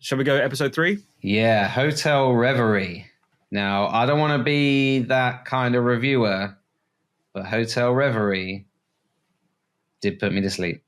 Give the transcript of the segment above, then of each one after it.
Shall we go episode 3? Yeah, Hotel Reverie. Now, I don't want to be that kind of reviewer, but Hotel Reverie did put me to sleep.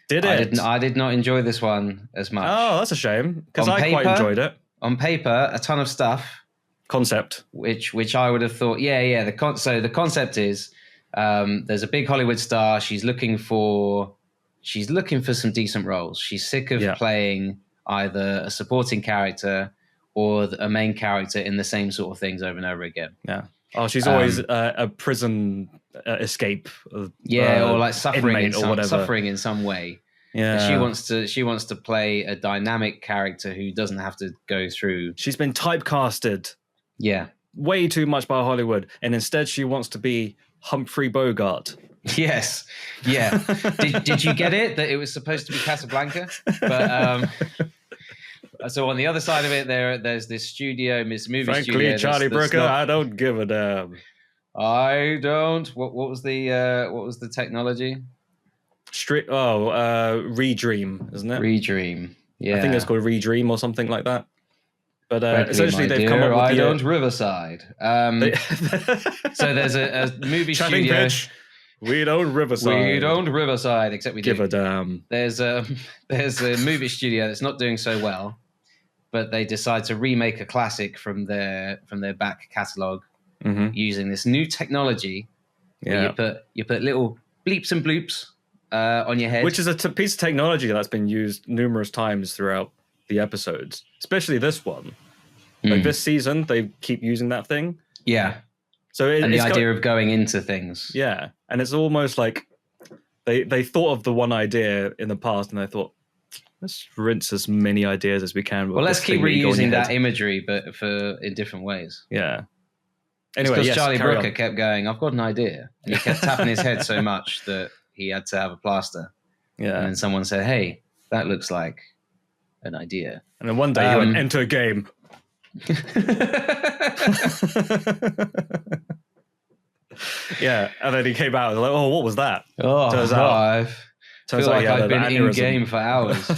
Did it? I did not enjoy this one as much. Oh, that's a shame, because I quite enjoyed it. On paper, a ton of stuff. Concept. Which I would have thought, so the concept is there's a big Hollywood star. She's looking for some decent roles. She's sick of playing either a supporting character or a main character in the same sort of things over and over again. Yeah. Oh, she's always a prison escape. Or like suffering in some way. Yeah. She wants to play a dynamic character who doesn't have to go through. She's been typecasted. Yeah. Way too much by Hollywood, and instead she wants to be Humphrey Bogart. Yes. Yeah. Did you get it that it was supposed to be Casablanca? But so on the other side of it, there's this studio, movie Frankly, studio. Charlie Brooker, I don't give a damn. I don't. What was the technology? Redream, isn't it? Redream. Yeah. I think it's called Redream or something like that. But essentially, they've come up with I don't Riverside. So there's a movie studio. Pitch. We don't Riverside. We don't Riverside, except we give a damn. There's a movie studio that's not doing so well, but they decide to remake a classic from their back catalogue using this new technology. Yeah. Where you put little bleeps and bloops on your head, which is a piece of technology that's been used numerous times throughout the episodes, especially this one. Like this season, they keep using that thing. Yeah. So and the idea of going into things. Yeah, and it's almost like they thought of the one idea in the past, and they thought, let's rinse as many ideas as we can. Well, let's keep reusing that imagery, but in different ways. Yeah. Anyway, because Charlie Brooker kept going, I've got an idea, and he kept tapping his head so much that he had to have a plaster. Yeah. And then someone said, "Hey, that looks like an idea." And then one day he went, enter a game. Yeah, and then he came out and was like, "Oh, what was that?" Oh, turns out I've been in game for hours.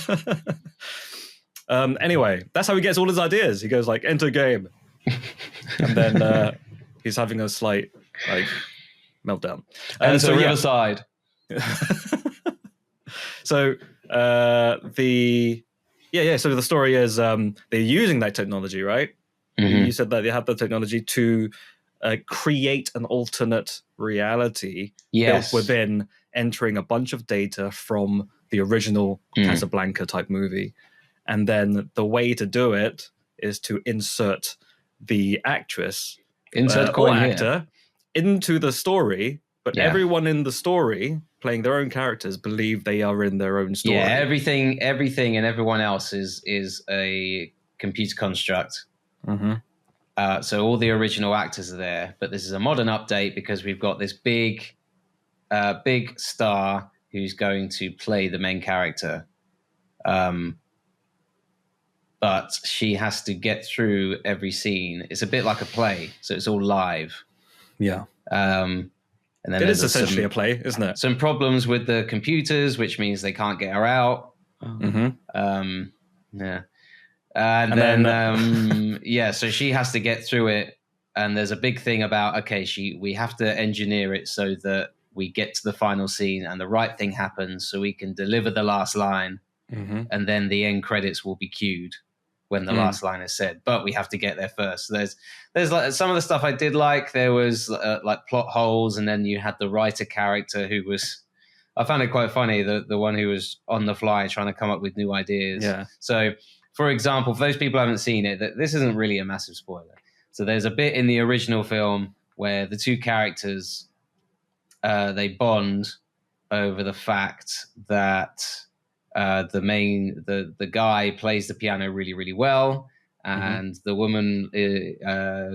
Anyway, that's how he gets all his ideas. He goes like, "Enter game," and then he's having a slight meltdown. Enter Riverside. So so the story is they're using that technology, right? Mm-hmm. You said that they have the technology to create an alternate reality built within entering a bunch of data from the original Casablanca type movie. And then the way to do it is to insert the actress or actor into the story, but everyone in the story playing their own characters believe they are in their own story. Yeah, everything and everyone else is a computer construct. Mm-hmm. So all the original actors are there, but this is a modern update because we've got this big star who's going to play the main character. But she has to get through every scene. It's a bit like a play, so it's all live. Yeah. And then it is essentially a play, isn't it? Some problems with the computers, which means they can't get her out. Mm-hmm. Yeah. And then so she has to get through it. And there's a big thing about, we have to engineer it so that we get to the final scene and the right thing happens so we can deliver the last line. Mm-hmm. And then the end credits will be cued when the last line is said, but we have to get there first. So there's like some of the stuff I did like. There was like plot holes, and then you had the writer character who was, I found it quite funny, the one who was on the fly trying to come up with new ideas. Yeah. So, for example, for those people who haven't seen it, this isn't really a massive spoiler. So there's a bit in the original film where the two characters they bond over the fact that the guy plays the piano really, really well, and the woman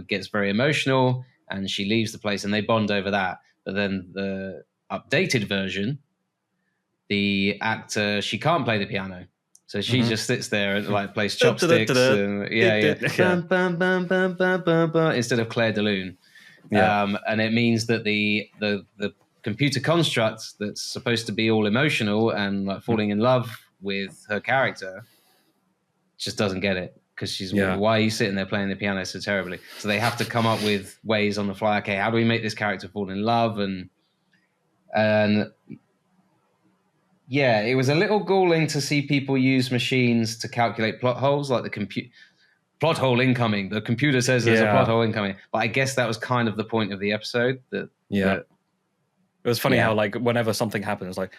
gets very emotional and she leaves the place, and they bond over that. But then the updated version, the actor, she can't play the piano, so she just sits there and like plays chopsticks and instead of Claire de Lune. And it means that the computer construct that's supposed to be all emotional and like falling in love with her character, just doesn't get it because she's why are you sitting there playing the piano so terribly? So they have to come up with ways on the fly. Okay, how do we make this character fall in love? And yeah, it was a little galling to see people use machines to calculate plot holes, like the plot hole incoming. The computer says there's a plot hole incoming. But I guess that was kind of the point of the episode. That it was funny how like whenever something happens, like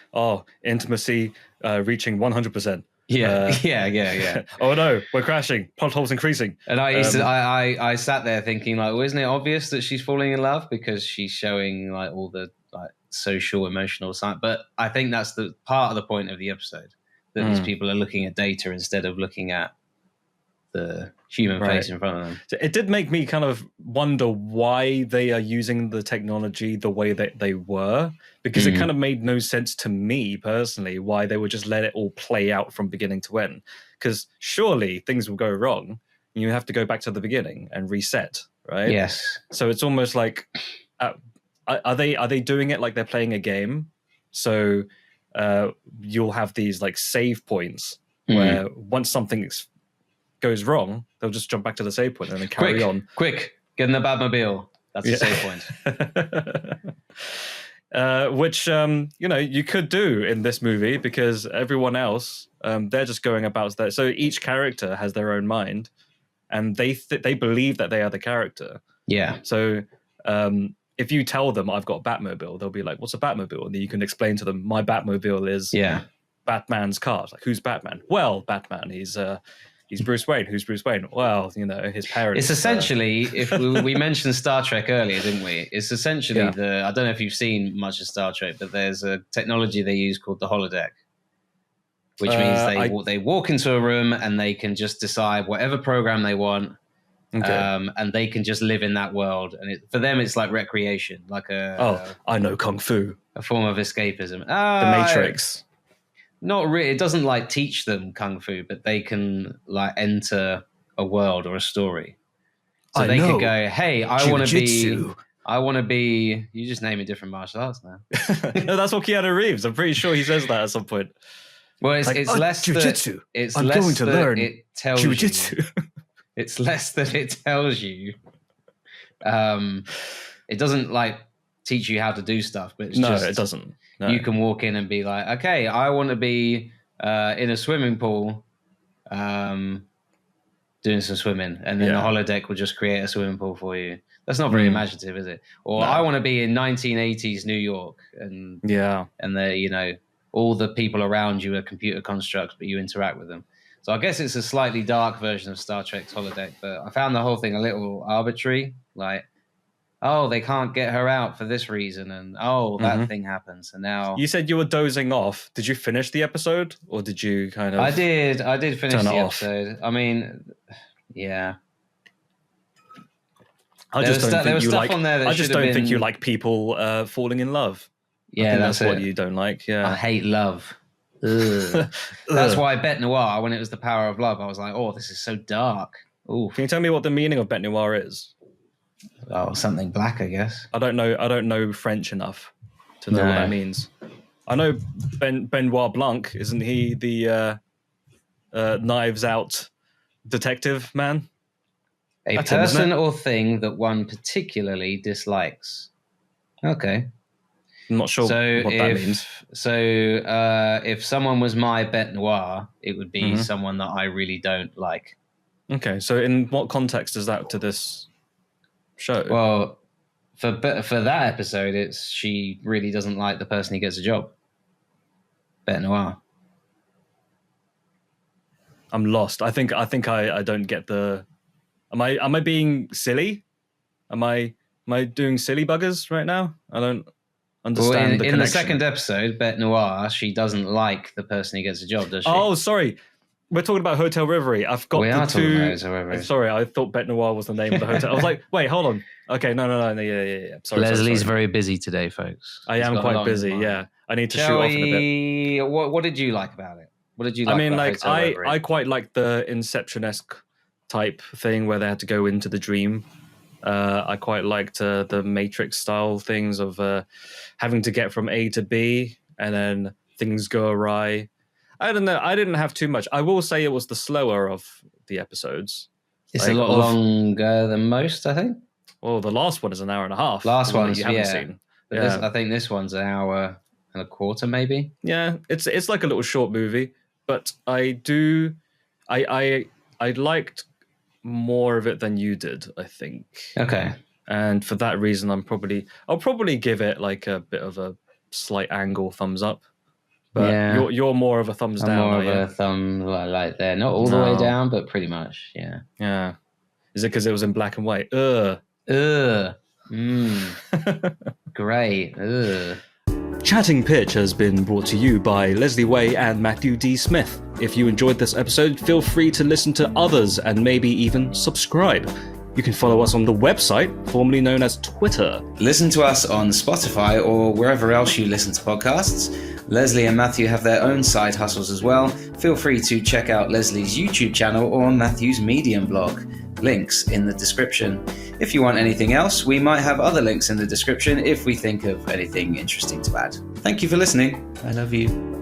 intimacy reaching 100%. Yeah. Oh no, we're crashing. Plot holes increasing. And I sat there thinking like, well, isn't it obvious that she's falling in love because she's showing like all the like social emotional side? But I think that's the part of the point of the episode, that these people are looking at data instead of looking at the human face in front of them. So it did make me kind of wonder why they are using the technology the way that they were, because it kind of made no sense to me personally why they would just let it all play out from beginning to end. Because surely things will go wrong and you have to go back to the beginning and reset, right? Yes. So it's almost like, are they doing it like they're playing a game? So you'll have these like save points where once something goes wrong, they'll just jump back to the save point and then carry on. Quick, get in the Batmobile. That's the save point. Which you could do in this movie, because everyone else they're just going about that. So each character has their own mind, and they believe that they are the character. Yeah. So if you tell them I've got a Batmobile, they'll be like, "What's a Batmobile?" And then you can explain to them, "My Batmobile is Batman's car." It's like, who's Batman? Well, Batman. He's Bruce Wayne. Who's Bruce Wayne? Well, his parents. It's essentially, if we mentioned Star Trek earlier, didn't we? It's essentially I don't know if you've seen much of Star Trek, but there's a technology they use called the holodeck, which means they walk into a room and they can just decide whatever program they want, and they can just live in that world. And for them, it's like recreation, like I know Kung Fu, a form of escapism. The Matrix. Not really. It doesn't like teach them kung fu, but they can like enter a world or a story. So they could go, "Hey, I want to be." You just name it different martial arts now. No, that's what Keanu Reeves. I'm pretty sure he says that at some point. Well, it's less jiu-jitsu. I'm going to learn it tells jiu-jitsu. It's less that it tells you. It doesn't like teach you how to do stuff, but it doesn't. No. You can walk in and be like, okay, I want to be in a swimming pool doing some swimming. And then the holodeck will just create a swimming pool for you. That's not very imaginative, is it? Or I want to be in 1980s New York. And all the people around you are computer constructs, but you interact with them. So I guess it's a slightly dark version of Star Trek's holodeck. But I found the whole thing a little arbitrary. Like, they can't get her out for this reason, and that thing happens, and now you said you were dozing off. Did you finish the episode, or did you kind of? I did finish the episode. I mean, yeah. I just don't think you like people falling in love. Yeah, that's what you don't like. Yeah, I hate love. That's why Bête Noire, when it was the power of love, I was like, oh, this is so dark. Ooh. Can you tell me what the meaning of Bête Noire is? Oh, something black, I guess. I don't know French enough to know what that means. I know Benoit Blanc, isn't he the Knives Out detective man? That's person or thing that one particularly dislikes. Okay. I'm not sure what that means. So if someone was my Bête Noire, it would be someone that I really don't like. Okay, so in what context is that to this show? Well, for that episode, it's she really doesn't like the person who gets a job. Bête Noire. I'm lost. I think I don't get the. Am I being silly? Am I doing silly buggers right now? I don't understand the connection. In the second episode, Bête Noire, she doesn't like the person who gets a job, does she? Oh, sorry. We're talking about Hotel Reverie. I've got the two. Sorry, I thought Bête Noire was the name of the hotel. I was like, wait, hold on. Okay, no, yeah. Sorry. Leslie's very busy today, folks. I am quite busy. Yeah, I need to shoot off in a bit. What did you like about it? What did you like? I mean, like I quite like the Inception-esque type thing where they had to go into the dream. I quite liked the Matrix style things of having to get from A to B and then things go awry. I don't know. I didn't have too much. I will say it was the slower of the episodes. It's a lot longer than most, I think. Well, the last one is an hour and a half. Last one you haven't seen. But I think this one's an hour and a quarter, maybe. Yeah, it's like a little short movie, but I liked more of it than you did, I think. Okay. And for that reason, I'll probably give it like a bit of a slight angle thumbs up. But you're more of a thumbs down. More of a thumb like there, not all the way down, but pretty much. Yeah. Yeah. Is it because it was in black and white? Great. Chatting Pitch has been brought to you by Leslie Way and Matthew D. Smith. If you enjoyed this episode, feel free to listen to others and maybe even subscribe. You can follow us on the website, formerly known as Twitter. Listen to us on Spotify or wherever else you listen to podcasts. Leslie and Matthew have their own side hustles as well. Feel free to check out Leslie's YouTube channel or Matthew's Medium blog. Links in the description. If you want anything else, we might have other links in the description if we think of anything interesting to add. Thank you for listening. I love you.